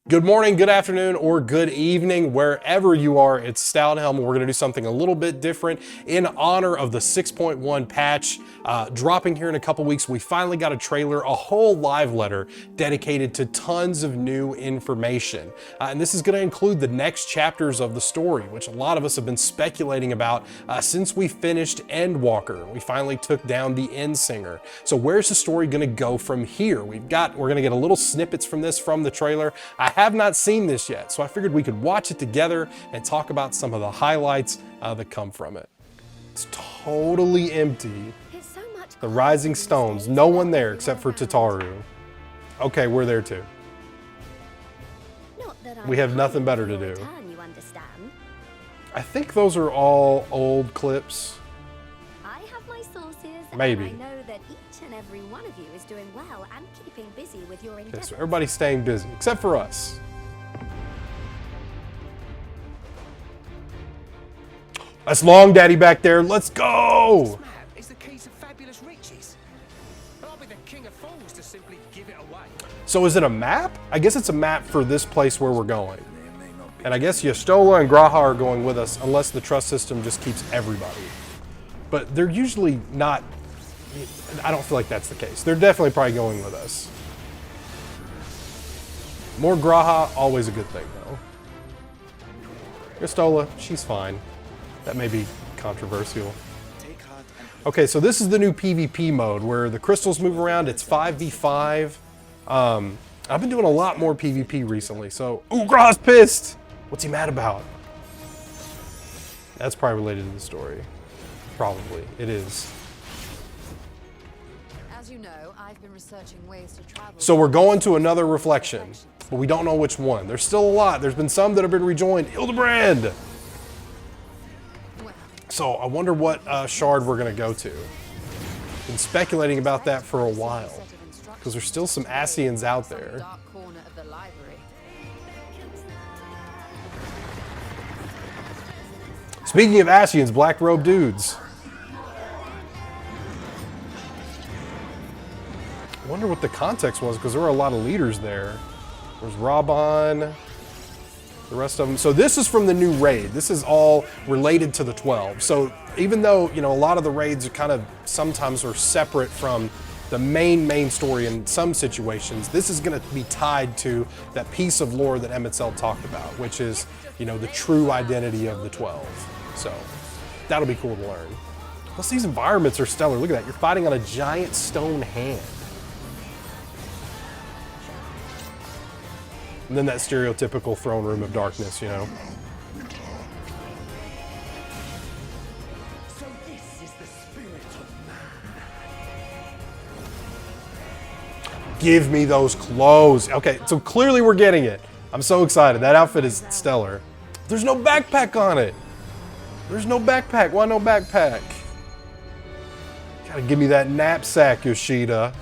Good morning, good afternoon, or good evening, wherever you are. It's Stout and Helm. We're gonna do something a little bit different in honor of the 6.1 patch dropping here in a couple weeks. We finally got a trailer, a whole live letter dedicated to tons of new information. And this is gonna include the next chapters of the story, which a lot of us have been speculating about since we finished Endwalker. We finally took down the Endsinger. So where's the story gonna go from here? We're gonna get a little snippets from this from the trailer. I have not seen this yet, so I figured we could watch it together and talk about some of the highlights that come from it. It's totally empty. The Rising Stones, no one there except for Tataru. Okay, we're there too. We have nothing better to do. I think those are all old clips. I have my sources, Maybe. and I know that each and every one of you is doing well and keeping busy with your Okay, endeavors. so everybody's staying busy, except for us. That's Long Daddy back there. Let's go! This map is the key to fabulous riches. I'll be the king of fools to simply give it away. So is it a map? I guess it's a map for this place where we're going. And I guess Y'shtola and G'raha are going with us unless the trust system just keeps everybody. But they're usually not, I don't feel like that's the case. They're definitely probably going with us. More G'raha, always a good thing though. Y'shtola, she's fine. That may be controversial. Okay, so this is the new PvP mode where the crystals move around. It's 5v5. I've been doing a lot more PvP recently, so... Ooh, G'raha's pissed! What's he mad about? That's probably related to the story. Probably. It is. As you know, I've been researching ways to travel. So we're going to another reflection, but we don't know which one. There's still a lot. There's been some that have been rejoined. Hildebrand! So I wonder what shard we're going to go to. Been speculating about that for a while, because there's still some Ascians out there. Dark corner of the library. Speaking of Ascians, black robe dudes. I wonder what the context was, because there were a lot of leaders there. There's Raban, the rest of them. So this is from the new raid. This is all related to the 12. So even though, you know, a lot of the raids are kind of sometimes are separate from the main story in some situations, this is going to be tied to that piece of lore that Emet talked about, which is, you know, the true identity of the 12. So that'll be cool to learn. Plus these environments are stellar. Look at that. You're fighting on a giant stone hand. And then that stereotypical throne room of darkness, you know. So this is the spirit of man. Give me those clothes. Okay, so clearly we're getting it. I'm so excited. That outfit is stellar. There's no backpack on it. There's no backpack. Why no backpack? Gotta give me that knapsack, Yoshida.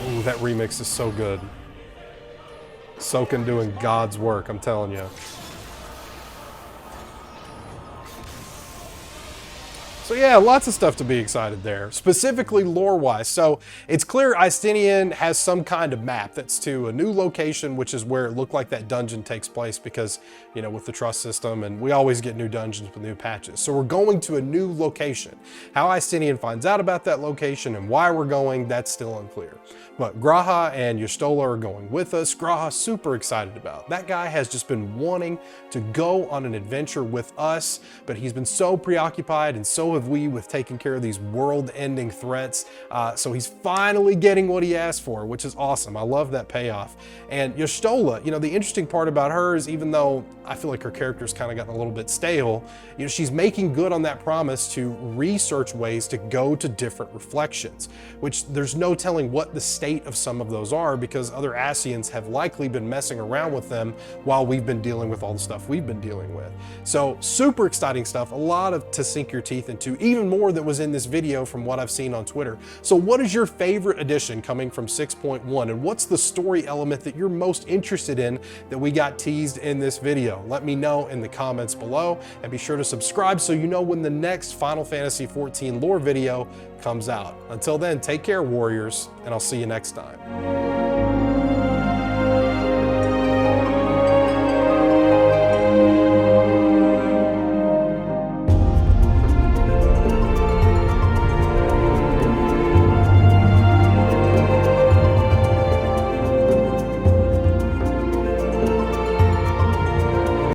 Ooh, that remix is so good. Soken doing God's work, I'm telling you. So yeah, lots of stuff to be excited there, specifically lore-wise. So it's clear Ystinian has some kind of map that's to a new location, which is where it looked like that dungeon takes place because, you know, with the trust system, and we always get new dungeons with new patches. So we're going to a new location. How Ystinian finds out about that location and why we're going, that's still unclear. But G'raha and Y'shtola are going with us. G'raha's super excited about. That guy has just been wanting to go on an adventure with us, but he's been so preoccupied, and so have we, with taking care of these world-ending threats. So he's finally getting what he asked for, which is awesome. I love that payoff. And Y'shtola, you know, the interesting part about her is, even though I feel like her character's kind of gotten a little bit stale, you know, she's making good on that promise to research ways to go to different reflections, which there's no telling what the state of some of those are, because other Ascians have likely been messing around with them while we've been dealing with all the stuff we've been dealing with. So super exciting stuff, a lot of to sink your teeth into. into, even more that was in this video from what I've seen on Twitter. So what is your favorite addition coming from 6.1, and what's the story element that you're most interested in that we got teased in this video? Let me know in the comments below, and be sure to subscribe so you know when the next Final Fantasy XIV lore video comes out. Until then, take care, warriors, and I'll see you next time.